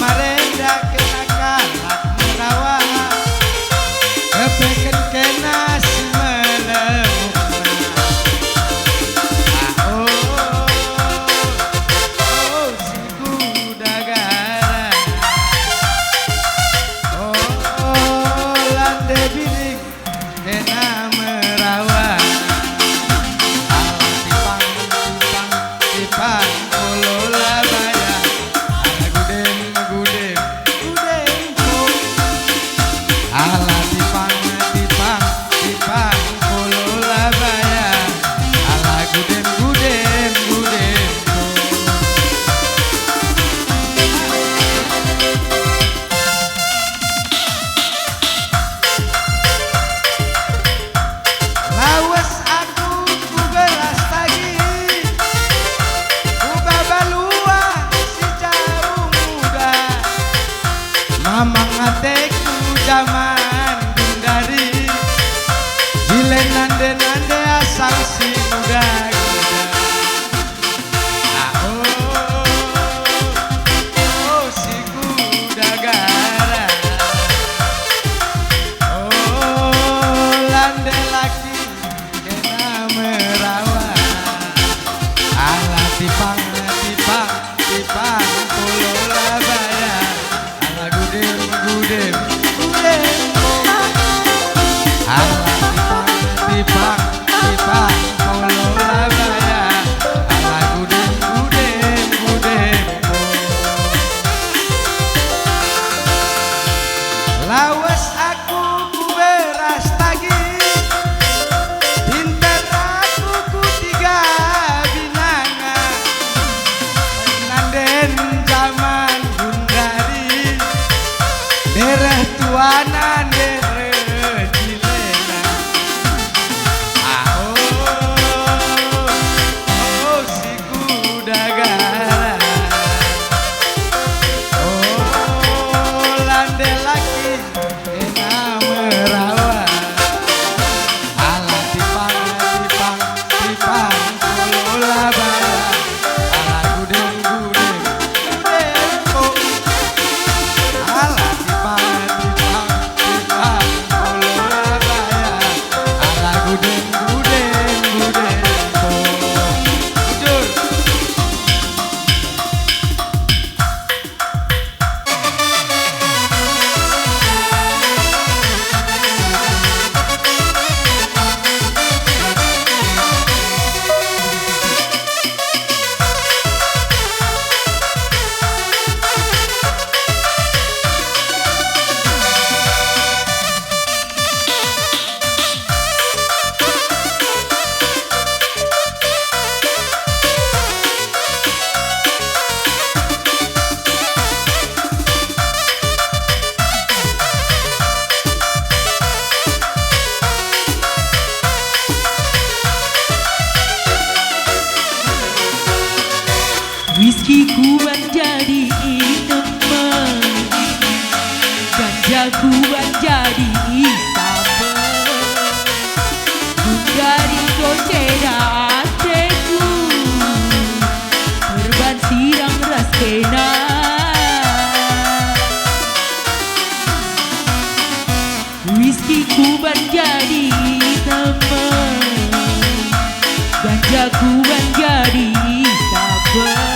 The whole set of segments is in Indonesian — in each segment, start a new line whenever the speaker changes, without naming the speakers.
Marenda kena kalat merawat kepeken kena si melemuk si kuda gara lande bining kena merawat tipang kolola baya ala tipang kolola baya ala gudem lawas aku ku belas lagi ku babalua si jauh muda mamang ateku zaman dari Jilen nande asal si muda si kuda gara lande laki kena merawat ala tipang kolola baya ala gudem ala tipang kolola baya ala gudem lawas aku ku beras lagi pinter aku ku tiga binanga nanden zaman bundari dereh tuanan dereh jilena si kuda gara lande laki kena merawat ala tipang kolola baya ala gudem ala tipang kolola baya ala gudem jujur
Whisky ku menjadi teman, ganja ku menjadi sahabat, dari goceda ateku, perban sirang ras kena. Whisky ku menjadi teman, ganja ku menjadi sahabat.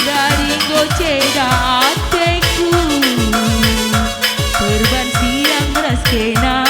Dari goceda ateku perban siang beras kena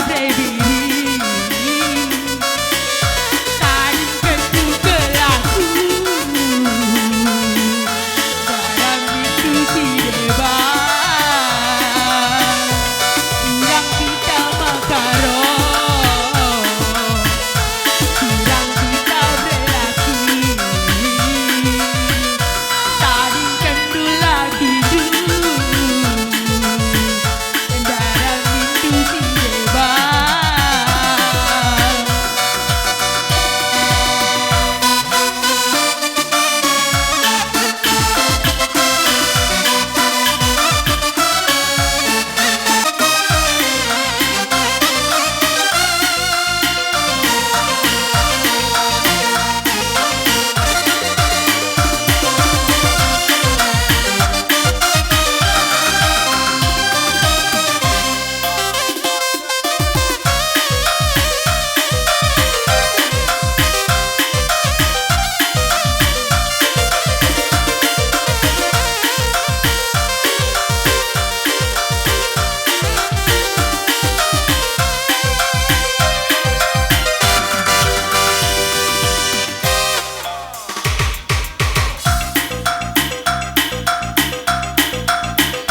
baby, tarik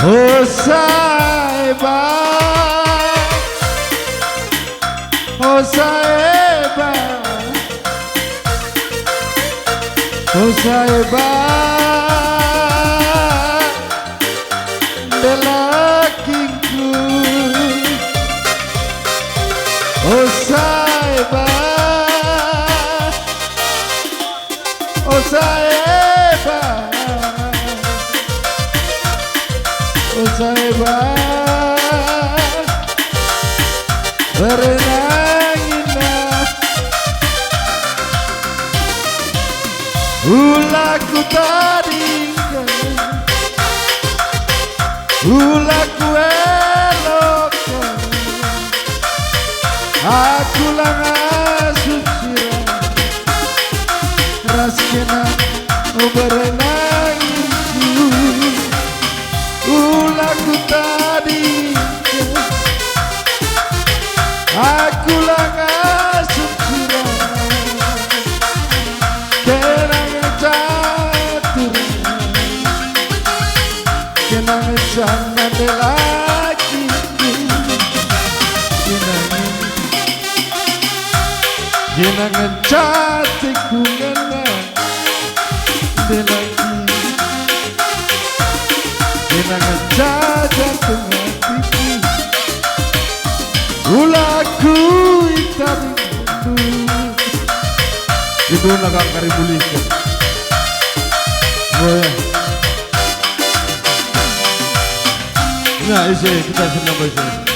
Oh Saiba, oh Saiba, oh Saiba, lelakinku. Oh Saiba, oh Saiba, oh Saiba, berenangina ulaku taringkan, ulaku elokkan, aku langasup sirah raskena berenanginku ulaku taringkan, aku langasup sirah kenangan catur, kenangan jangan lagi, kenangan cantikku kenang lagi, kenangan jatuh hatiku ulaku hitam itu nakang karibuliskan. Oh ya. Nah, isi kita senang bersama.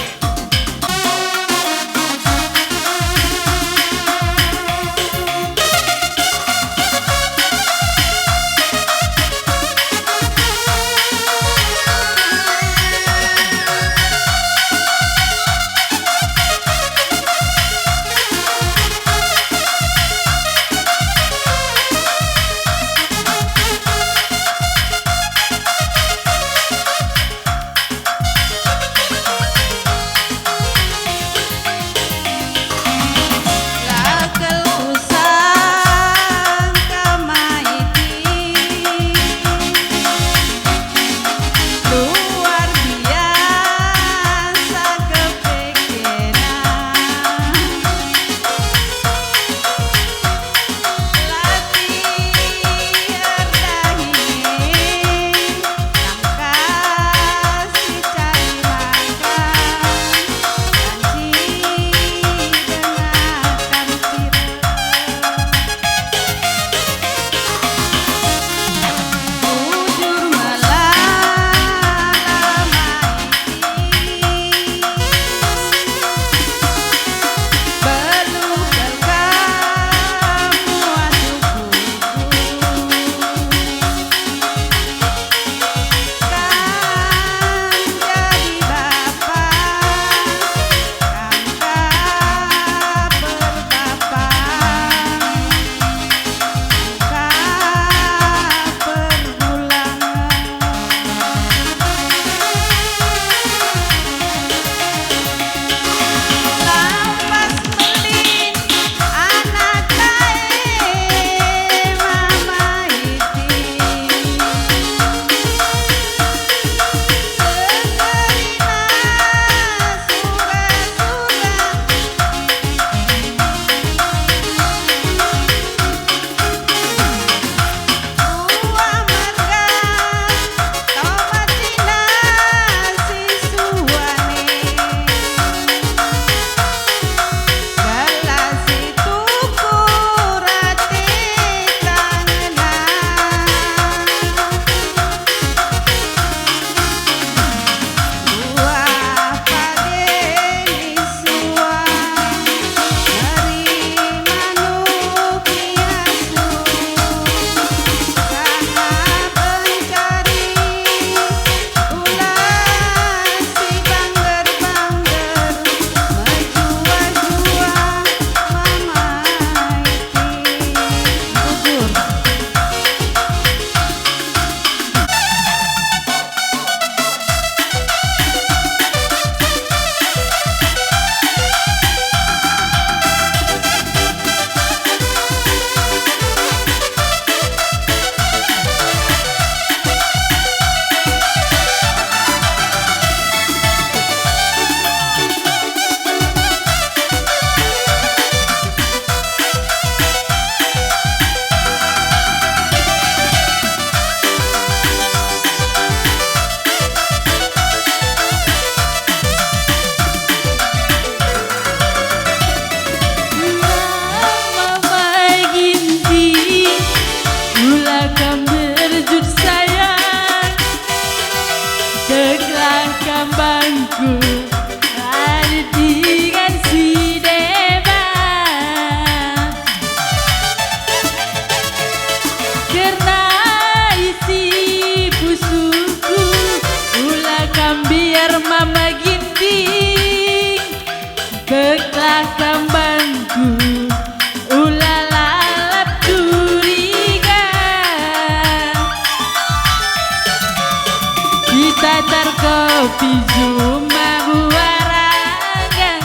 Bizuma buarangan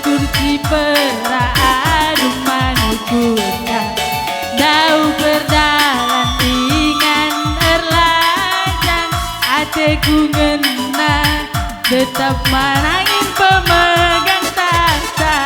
kursi peradu manukuta dau berdalan ingan erlajang ateku ngena tetap manangin pemegang tahta.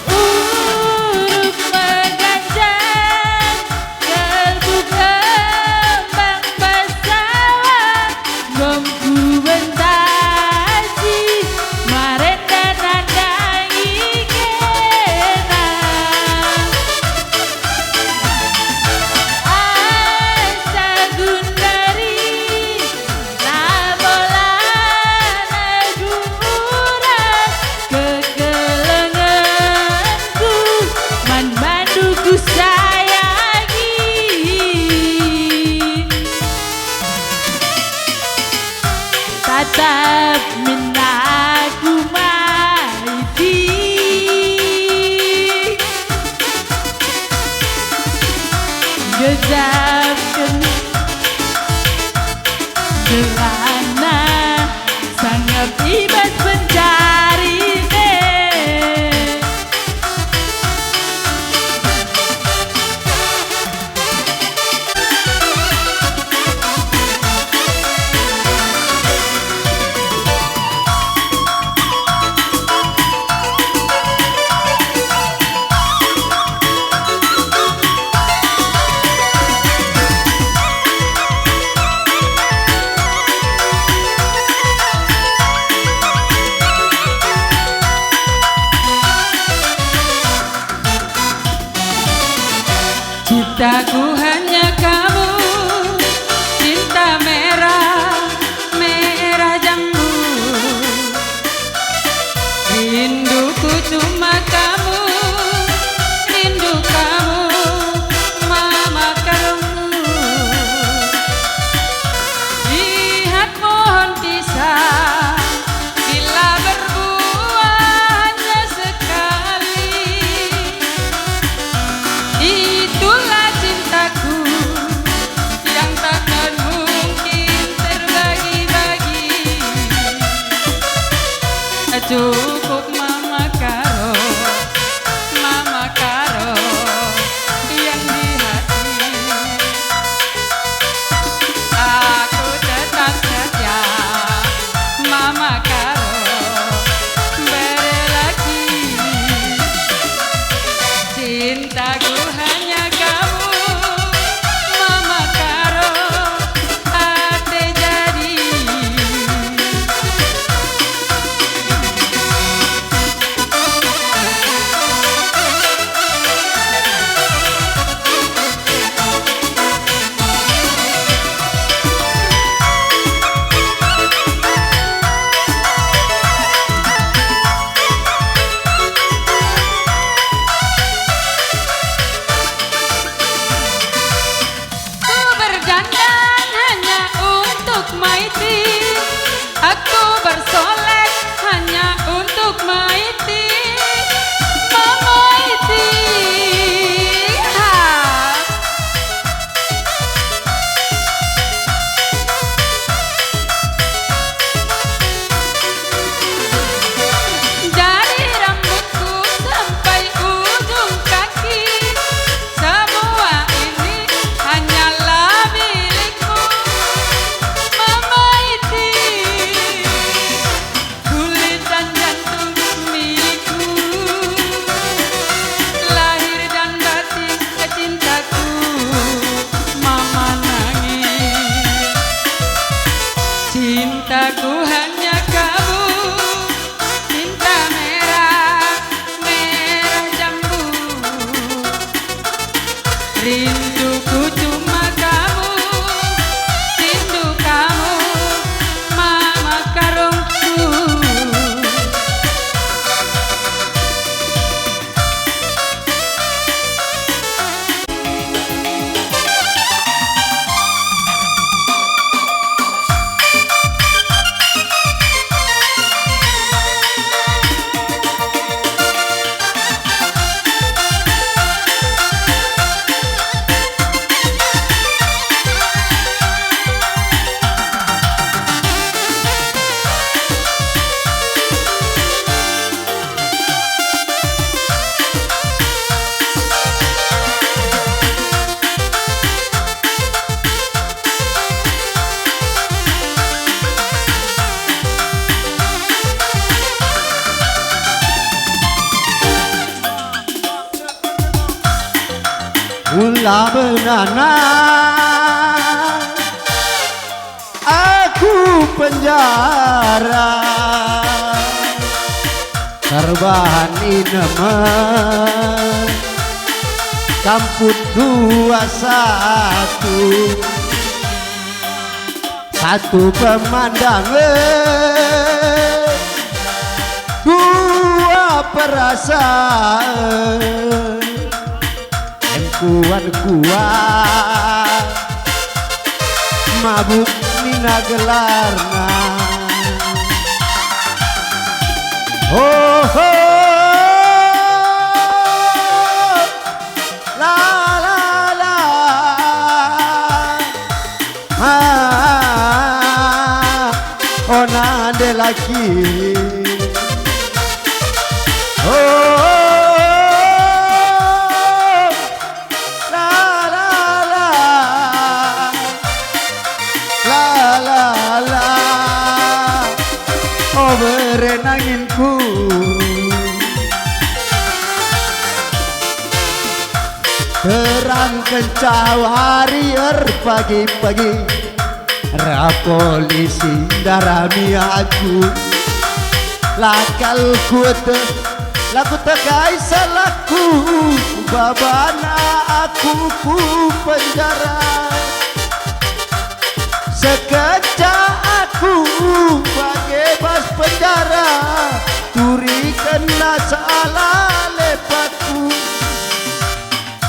Uruk meganjang kalbu kembang bersawang gomku bentasi marenda nandangi kena asa gundari labolana gumuran kekelenganku man manduku sayangi tatap minaku maiti gejapkan gelana sangat ibas pencari cintaku hanya kamu, cinta merah, merah jambu. Rinduku cuma kamu, rindu kamu, mama karungku. Lihat mohon pisah, bila berbuah hanya sekali. Itulah cintaku
Mula benana aku penjara terbahan inemen kamput 21 satu pemandangan dua perasaan kuat mabuk mina gelarna oh, oh la la la oh nade lagi oh berenanginku terang kencawari pagi-pagi rapolisi darami aku lakalku laku tegai salahku babana aku ku penjara sekejap aku bagai bas penjara turi kena salah lepatku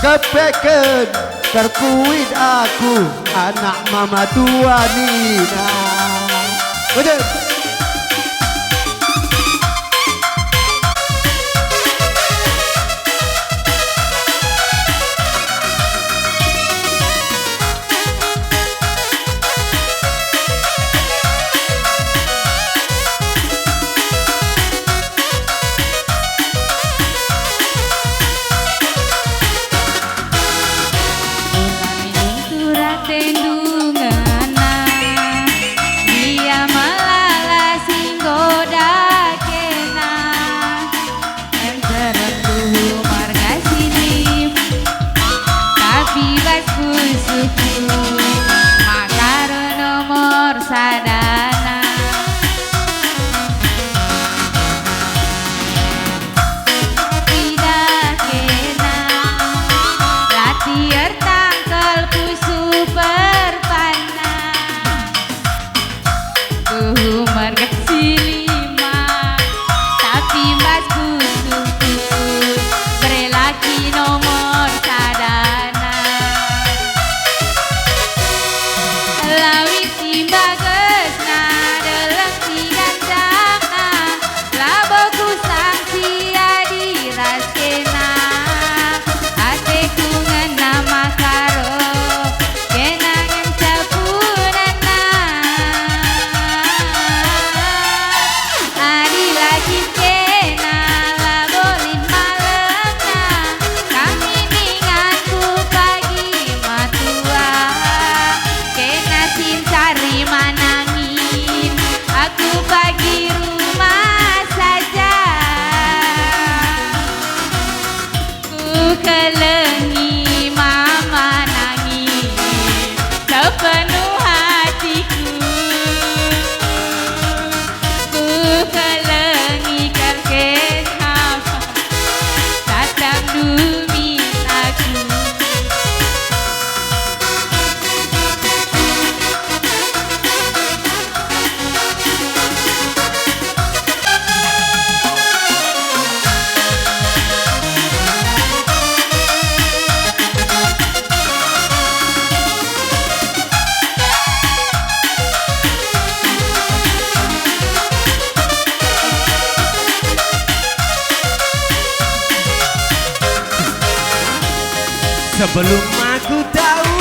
kepeken terkuit aku anak mama tua Nina bener.
Sadana tidak kena latihan tangkel pusu berpana marga silima tapi mas pusu berlaki nomor sadana lawi bagus dalam sidang jana laboku sanksi adi raskena ateku ngena makaro kenangan capunana adi lagi kena labolin malemna kami ninganku pagi matua kena cari manangin aku bagi rumah saja ku kelengi mama nangis sepenuh hatiku ku kelengi kerken hama datang dumin aku
sebelum aku tahu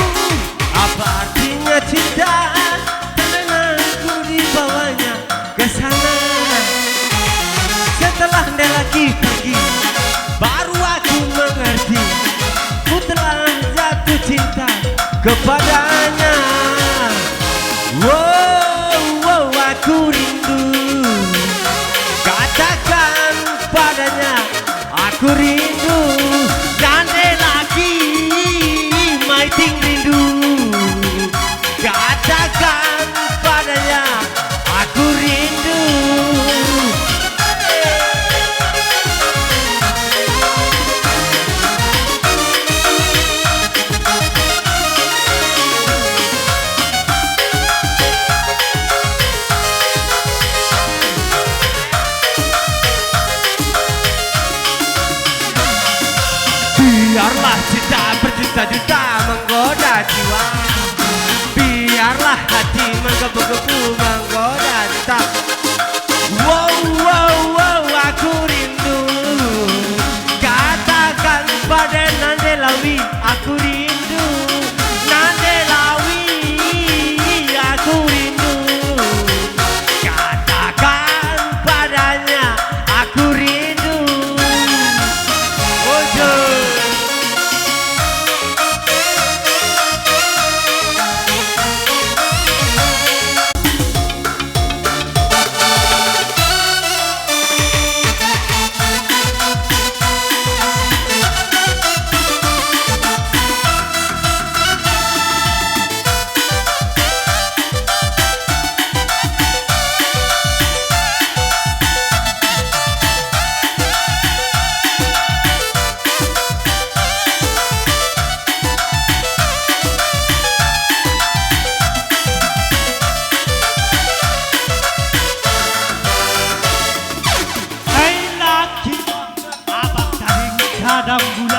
apa artinya cinta karena aku dibawanya ke sana setelah dia lagi pergi baru aku mengerti ku telah jatuh cinta kepadanya wow, wow aku rindu katakan padanya aku rindu dan dia lagi Biarlah cinta berjuta-juta menggoda jiwa, biarlah hati menggebu-gebu menggoda cinta. Wow, wow, wow, aku rindu. Katakan pada Nandelawi, aku rindu. Nandelawi, aku rindu. Katakan padanya, aku rindu. Ojo.
Hai laki abang taring kadang bulan